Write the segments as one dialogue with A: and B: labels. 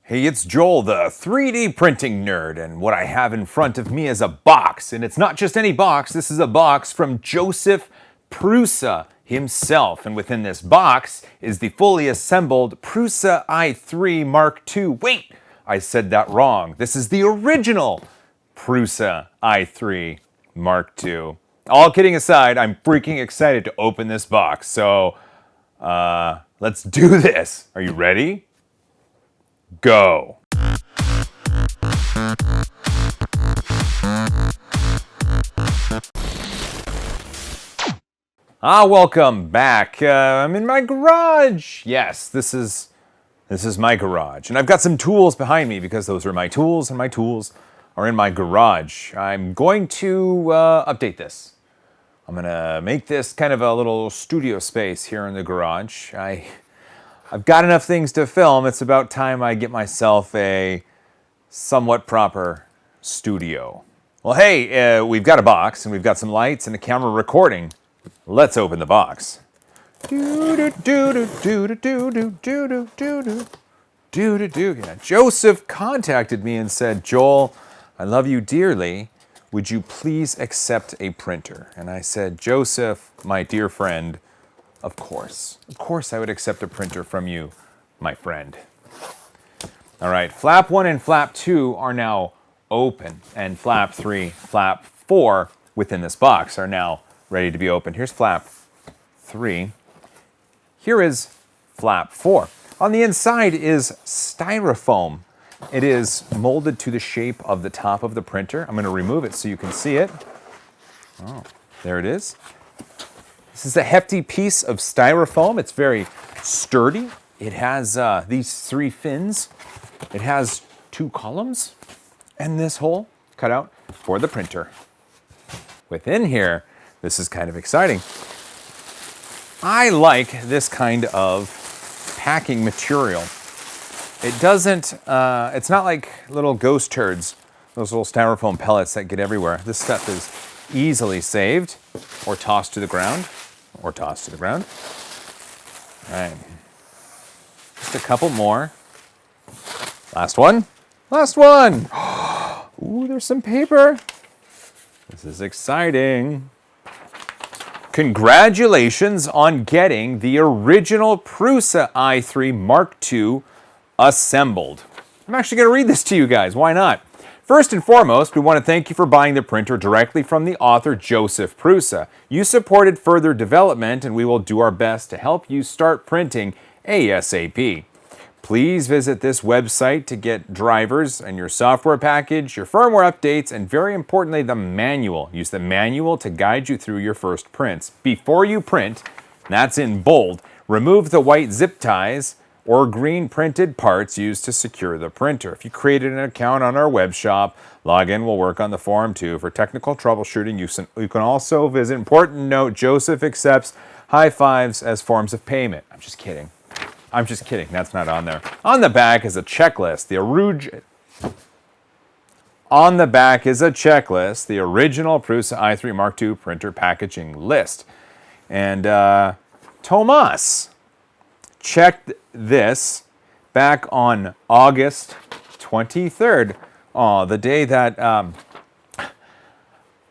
A: Hey, it's Joel, the 3D printing nerd, and what I have in front of me is a box. And it's not just any box, this is a box from Josef Prusa himself. And within this box is the fully assembled Prusa i3 Mark II. Wait, I said that wrong. This is the original Prusa i3 Mark II. All kidding aside, I'm freaking excited to open this box. So, let's do this. Are you ready? Go. Welcome back. I'm in my garage. Yes, this is my garage. And I've got some tools behind me because those are my tools, and my tools are in my garage. I'm going to update this. I'm going to make this kind of a little studio space here in the garage. I've got enough things to film. It's about time I get myself a somewhat proper studio. Well, hey, we've got a box, and we've got some lights and a camera recording. Let's open the box. Yeah, Joseph contacted me and said, Joel, I love you dearly. Would you please accept a printer? And I said, Joseph, my dear friend, of course. Of course I would accept a printer from you, my friend. All right, flap 1 and flap 2 are now open, and flap 3, flap 4 within this box are now ready to be opened. Here's flap 3. Here is flap 4. On the inside is styrofoam. It is molded to the shape of the top of the printer. I'm going to remove it so you can see it. Oh, there it is. This is a hefty piece of styrofoam. It's very sturdy. It has these 3 fins. It has 2 columns and this hole cut out for the printer. Within here, this is kind of exciting. I like this kind of packing material. It doesn't, it's not like little ghost turds, those little styrofoam pellets that get everywhere. This stuff is easily saved or tossed to the ground. All right. Just a couple more. Last one. Ooh, there's some paper. This is exciting. Congratulations on getting the original Prusa i3 Mark II assembled. I'm actually going to read this to you guys. Why not? First and foremost, we want to thank you for buying the printer directly from the author Josef Prusa. You supported further development, and we will do our best to help you start printing ASAP. Please visit this website to get drivers and your software package, your firmware updates, and very importantly, the manual. Use the manual to guide you through your first prints. Before you print, that's in bold, remove the white zip ties or green printed parts used to secure the printer. If you created an account on our web shop, login will work on the forum too. For technical troubleshooting, you can also visit. Important note, Joseph accepts high fives as forms of payment. I'm just kidding. That's not on there. On the back is a checklist. On the back is a checklist, the original Prusa i3 Mark II printer packaging list. And Tomas checked this back on August 23rd. Oh, the day that,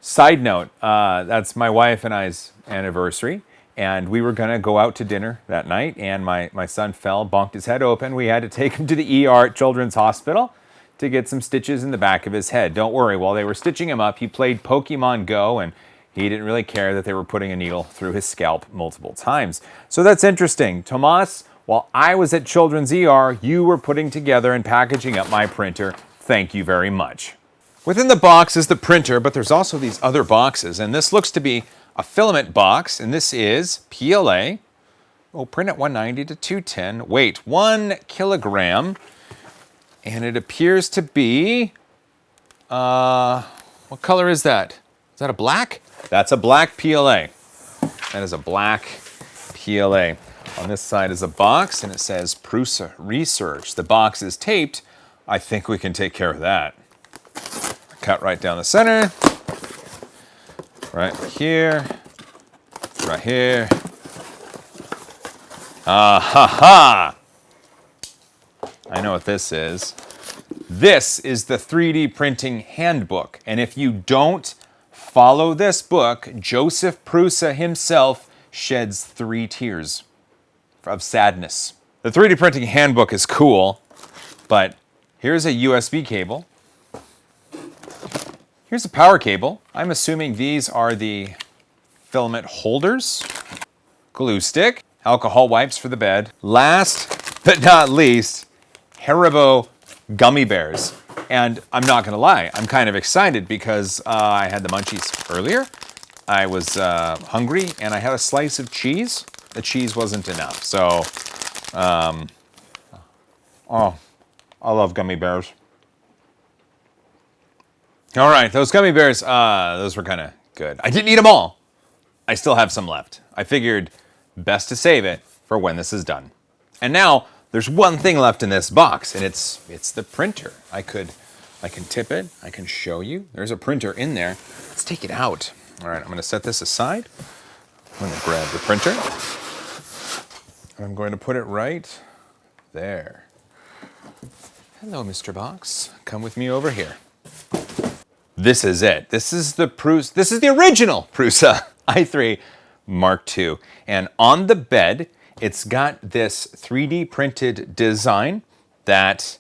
A: side note, that's my wife and I's anniversary. And we were going to go out to dinner that night, and my son fell, bonked his head open. We had to take him to the ER at Children's Hospital to get some stitches in the back of his head. Don't worry, while they were stitching him up, he played Pokemon Go, and he didn't really care that they were putting a needle through his scalp multiple times. So that's interesting. Tomas, while I was at Children's ER, you were putting together and packaging up my printer. Thank you very much. Within the box is the printer, but there's also these other boxes, and this looks to be a filament box, and this is PLA. Oh, print at 190 to 210. Weight, 1 kilogram. And it appears to be, what color is that? Is that a black? That's a black PLA. That is a black PLA. On this side is a box, and it says Prusa Research. The box is taped. I think we can take care of that. Cut right down the center. Right here. Right here. Ah ha ha! I know what this is. This is the 3D printing handbook. And if you don't follow this book, Josef Prusa himself sheds 3 tears of sadness. The 3D printing handbook is cool, but here's a USB cable. Here's a power cable. I'm assuming these are the filament holders. Glue stick, alcohol wipes for the bed. Last but not least, Haribo gummy bears. And I'm not gonna lie, I'm kind of excited because I had the munchies earlier. I was hungry and I had a slice of cheese. The cheese wasn't enough, so oh, I love gummy bears. All right, those gummy bears, those were kind of good. I didn't eat them all. I still have some left. I figured best to save it for when this is done. And now there's one thing left in this box, and it's the printer. I can tip it. I can show you. There's a printer in there. Let's take it out. All right, I'm going to set this aside. I'm going to grab the printer. And I'm going to put it right there. Hello, Mr. Box. Come with me over here. This is it. This is the Prusa. This is the original Prusa i3 Mark II. And on the bed, it's got this 3D printed design that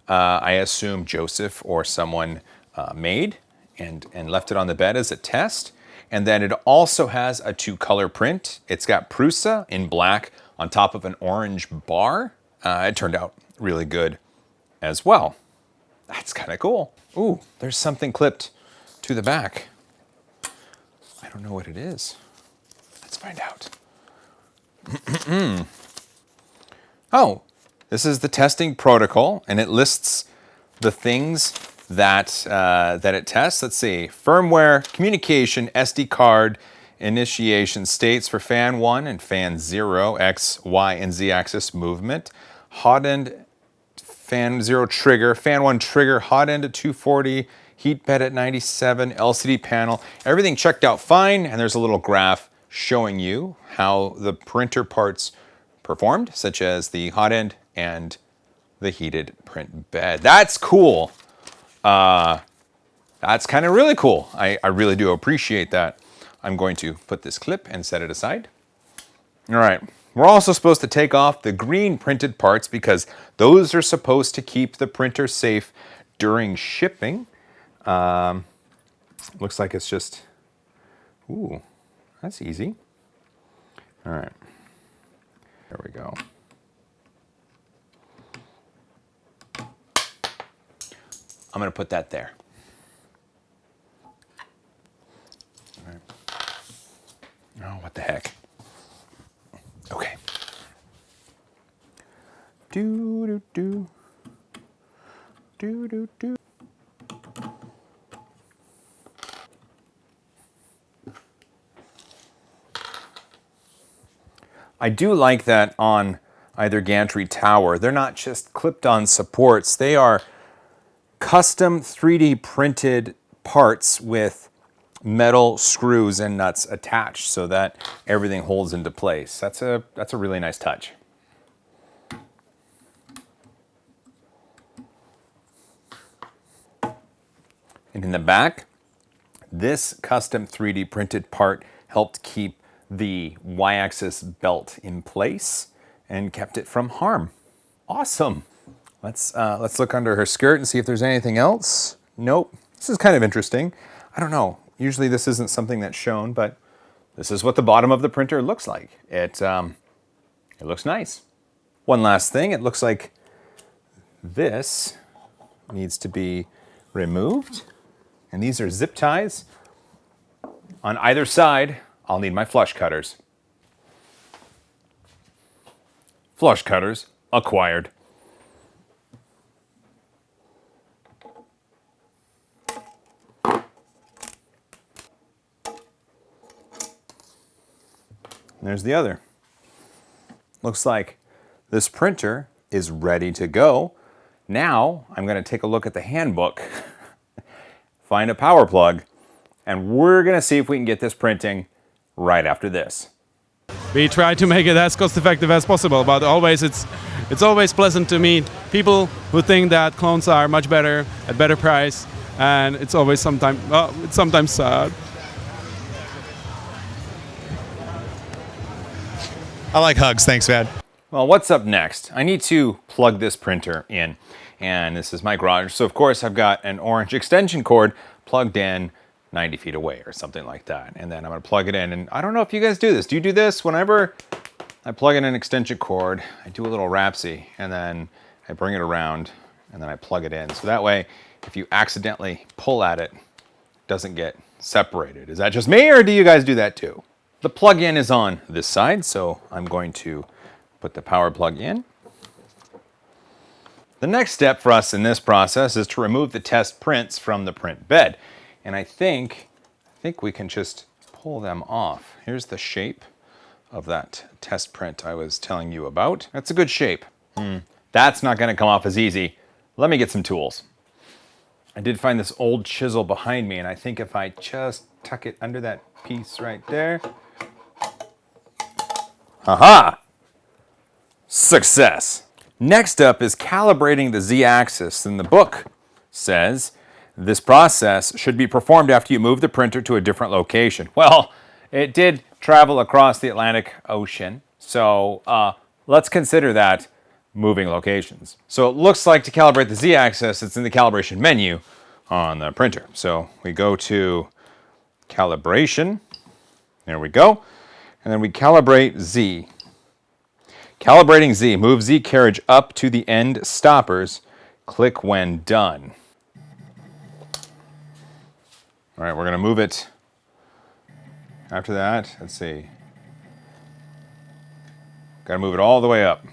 A: I assume Josef or someone made and left it on the bed as a test. And then it also has a 2-color print. It's got Prusa in black on top of an orange bar. It turned out really good as well. That's kind of cool. Ooh, there's something clipped to the back. I don't know what it is. Let's find out. Oh, this is the testing protocol, and it lists the things that it tests. Let's see. Firmware, communication, SD card, initiation states for fan 1 and fan 0, X, Y, and Z axis movement. Hot end fan 0 trigger, fan 1 trigger, hot end at 240, heat bed at 97, LCD panel. Everything checked out fine, and there's a little graph showing you how the printer parts performed, such as the hot end and the heated print bed. That's cool. That's kind of really cool. I really do appreciate that. I'm going to put this clip and set it aside. All right. We're also supposed to take off the green printed parts because those are supposed to keep the printer safe during shipping. Looks like it's just, ooh, that's easy. All right. There we go. I'm going to put that there. All right. Oh, what the heck. Okay. Do do do do do do. I do like that on either gantry tower. They're not just clipped on supports. They are custom 3D printed parts with metal screws and nuts attached so that everything holds into place. That's a really nice touch. And in the back, this custom 3D printed part helped keep the Y-axis belt in place and kept it from harm. Awesome. Let's look under her skirt and see if there's anything else. Nope. This is kind of interesting. I don't know. Usually this isn't something that's shown, but this is what the bottom of the printer looks like. It looks nice. One last thing, it looks like this needs to be removed. And these are zip ties. On either side, I'll need my flush cutters. Flush cutters acquired. There's the other. Looks like this printer is ready to go. Now I'm going to take a look at the handbook, find a power plug, and we're going to see if we can get this printing right after this.
B: We try to make it as cost effective as possible, but always it's It's always pleasant to meet people who think that clones are much better, at better price, and it's always it's sometimes sad.
C: I like hugs. Thanks, man.
A: Well, what's up next? I need to plug this printer in, and this is my garage. So of course I've got an orange extension cord plugged in 90 feet away or something like that. And then I'm gonna plug it in, and I don't know if you guys do this. Do you do this? Whenever I plug in an extension cord, I do a little Rapsy, and then I bring it around, and then I plug it in. So that way, if you accidentally pull at it, it doesn't get separated. Is that just me, or do you guys do that too? The plug-in is on this side, so I'm going to put the power plug in. The next step for us in this process is to remove the test prints from the print bed. And I think we can just pull them off. Here's the shape of that test print I was telling you about. That's a good shape. That's not gonna come off as easy. Let me get some tools. I did find this old chisel behind me, and I think if I just tuck it under that piece right there. Aha! Success. Next up is calibrating the z-axis, and the book says this process should be performed after you move the printer to a different location. Well, it did travel across the Atlantic Ocean, so let's consider that moving locations. So it looks like to calibrate the z-axis, it's in the calibration menu on the printer. So we go to calibration, there we go, and then we calibrate Z. Calibrating Z, move Z carriage up to the end stoppers. Click when done. All right, we're gonna move it. After that, let's see. Gotta move it all the way up.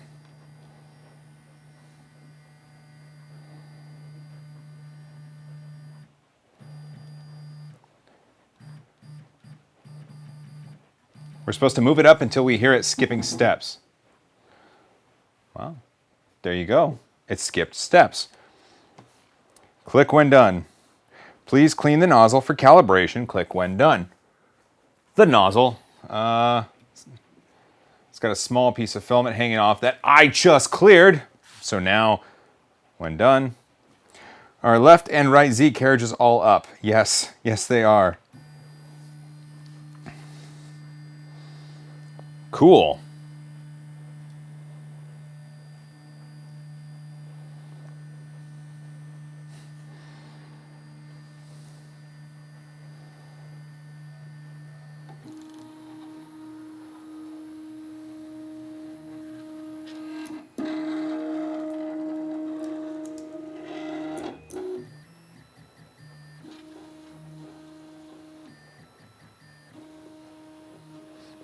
A: We're supposed to move it up until we hear it skipping steps. Wow, there you go. It skipped steps. Click when done. Please clean the nozzle for calibration. Click when done. The nozzle, it's got a small piece of filament hanging off that I just cleared. So now, when done, our left and right Z carriage is all up. Yes, yes they are. Cool.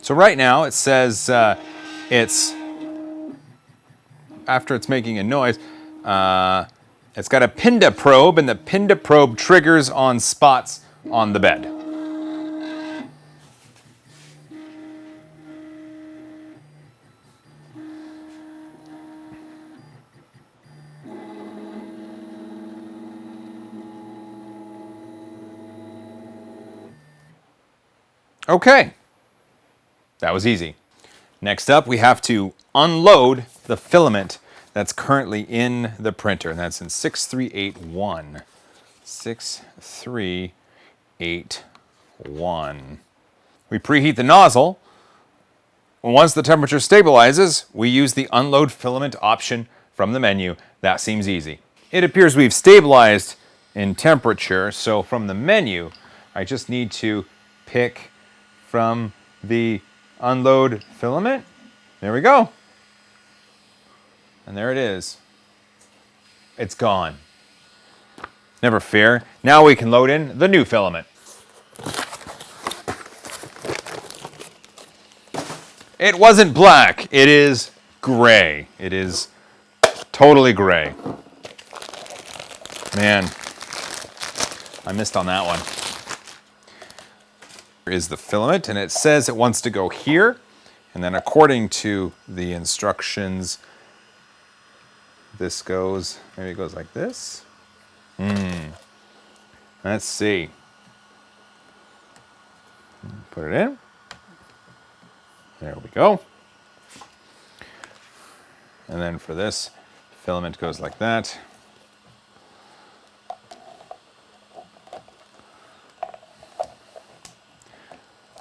A: So right now it says it's, after it's making a noise, it's got a Pinda probe, and the Pinda probe triggers on spots on the bed. Okay. That was easy. Next up, we have to unload the filament that's currently in the printer, and that's in 6381. 6381. We preheat the nozzle. Once the temperature stabilizes, we use the unload filament option from the menu. That seems easy. It appears we've stabilized in temperature, so from the menu, I just need to pick from the unload filament. There we go. And there it is. It's gone. Never fear. Now we can load in the new filament. It wasn't black. It is gray. It is totally gray. Man, I missed on that one. Is the filament, and it says it wants to go here, and then according to the instructions, this goes, maybe it goes like this. Let's see. Put it in. There we go. And then for this, filament goes like that.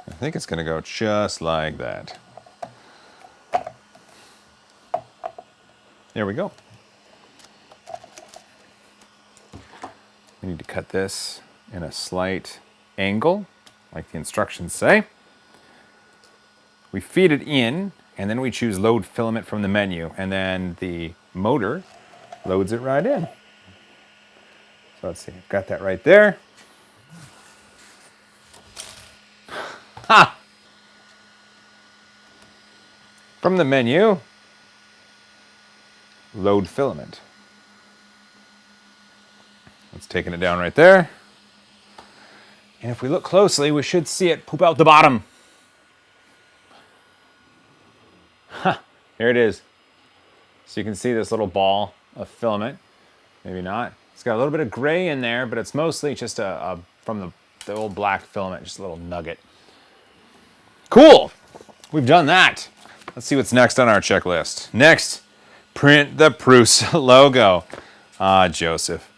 A: I think it's going to go just like that. There we go. We need to cut this in a slight angle, like the instructions say. We feed it in, and then we choose load filament from the menu, and then the motor loads it right in. So let's see, I've got that right there. Ha! From the menu, load filament. It's taking it down right there. And if we look closely, we should see it poop out the bottom. Ha! Here it is. So you can see this little ball of filament. Maybe not. It's got a little bit of gray in there, but it's mostly just from the old black filament, just a little nugget. Cool! We've done that. Let's see what's next on our checklist. Next, print the Prusa logo. Ah, Joseph.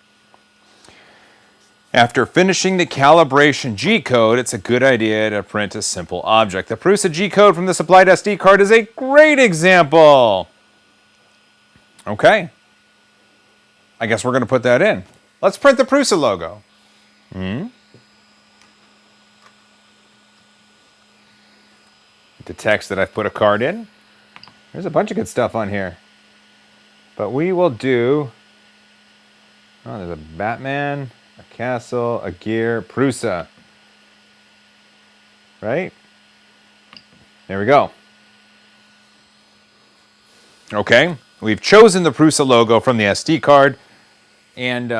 A: After finishing the calibration G-code, it's a good idea to print a simple object. The Prusa G-code from the supplied SD card is a great example. Okay. I guess we're going to put that in. Let's print the Prusa logo. The text that I've put a card in. There's a bunch of good stuff on here. But we will do... Oh, there's a Batman, a castle, a gear, Prusa. Right? There we go. Okay. We've chosen the Prusa logo from the SD card. And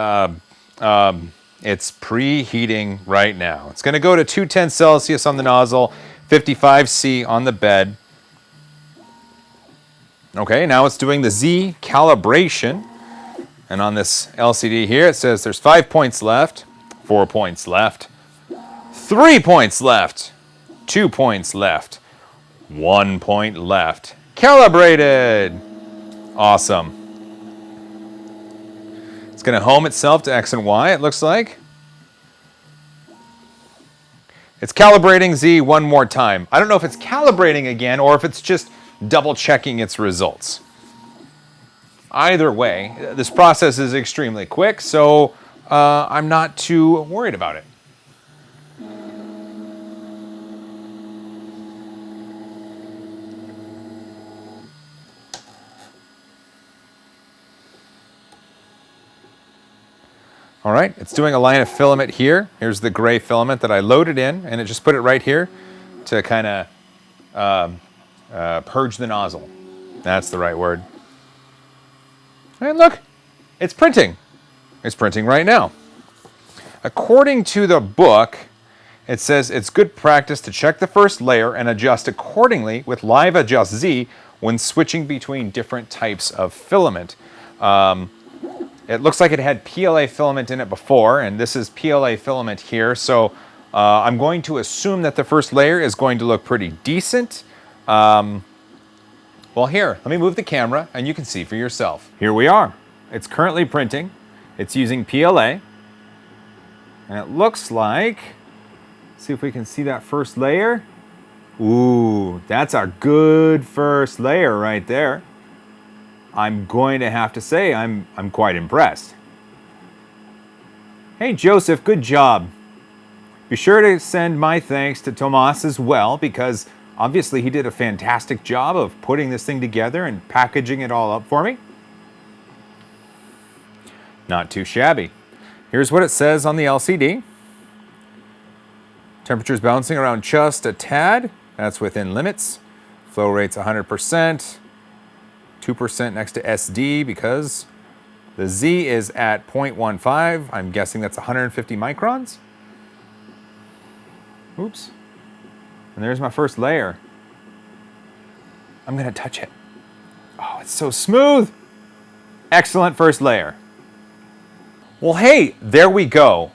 A: it's preheating right now. It's going to go to 210 Celsius on the nozzle, 55°C on the bed. Okay, now it's doing the Z calibration. And on this LCD here, it says there's 5 points left, 4 points left, 3 points left, 2 points left, 1 point left. Calibrated! Awesome. It's going to home itself to X and Y, it looks like. It's calibrating Z one more time. I don't know if it's calibrating again or if it's just double checking its results. Either way, this process is extremely quick, so I'm not too worried about it. All right, it's doing a line of filament here. Here's the gray filament that I loaded in, and it just put it right here to kind of purge the nozzle. That's the right word. And look, it's printing. It's printing right now. According to the book, it says it's good practice to check the first layer and adjust accordingly with Live Adjust Z when switching between different types of filament. It looks like it had PLA filament in it before, and this is PLA filament here, so I'm going to assume that the first layer is going to look pretty decent. Well, here, let me move the camera, and you can see for yourself. Here we are. It's currently printing. It's using PLA, and it looks like, see if we can see that first layer. Ooh, that's our good first layer right there. I'm going to have to say I'm quite impressed. Hey Joseph, good job. Be sure to send my thanks to Tomas as well, because obviously he did a fantastic job of putting this thing together and packaging it all up for me. Not too shabby. Here's what it says on the LCD. Temperature's bouncing around just a tad. That's within limits. Flow rate's 100%. 2% next to SD because the Z is at 0.15. I'm guessing that's 150 microns. Oops. And there's my first layer. I'm going to touch it. Oh, it's so smooth. Excellent first layer. Well, hey, there we go.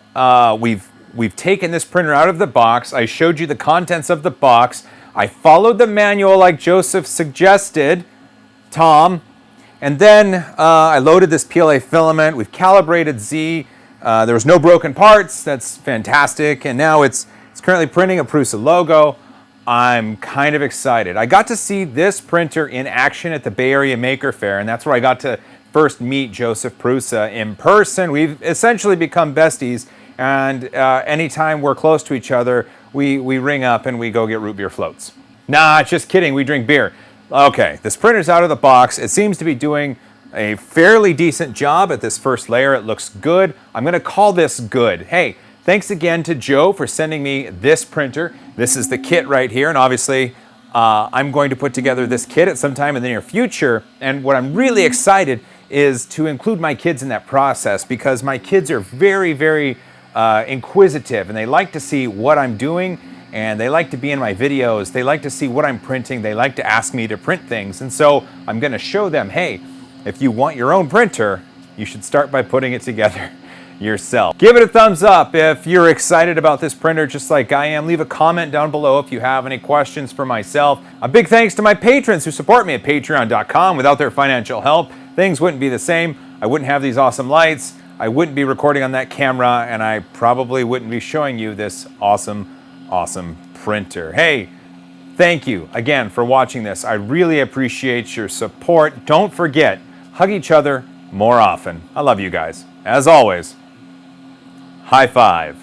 A: We've taken this printer out of the box. I showed you the contents of the box. I followed the manual like Joseph suggested, Tom, And then I loaded this PLA filament. We've calibrated Z. There was no broken parts. That's fantastic. And now it's currently printing a Prusa logo. I'm kind of excited. I got to see this printer in action at the Bay Area Maker Faire, and that's where I got to first meet Josef Prusa in person. We've essentially become besties, and anytime we're close to each other, we ring up and we go get root beer floats. Nah, just kidding, we drink beer. Okay, this printer's out of the box. It seems to be doing a fairly decent job at this first layer. It looks good. I'm gonna call this good. Hey, thanks again to Joe for sending me this printer. This is the kit right here, and obviously I'm going to put together this kit at some time in the near future. And what I'm really excited is to include my kids in that process, because my kids are very, very inquisitive, and they like to see what I'm doing, and they like to be in my videos. They like to see what I'm printing. They like to ask me to print things. And so I'm gonna show them, hey, if you want your own printer, you should start by putting it together yourself. Give it a thumbs up if you're excited about this printer just like I am. Leave a comment down below if you have any questions for myself. A big thanks to my patrons who support me at patreon.com. Without their financial help, things wouldn't be the same. I wouldn't have these awesome lights. I wouldn't be recording on that camera, and I probably wouldn't be showing you this awesome printer. Hey, thank you again for watching this. I really appreciate your support. Don't forget, hug each other more often. I love you guys. As always, high five.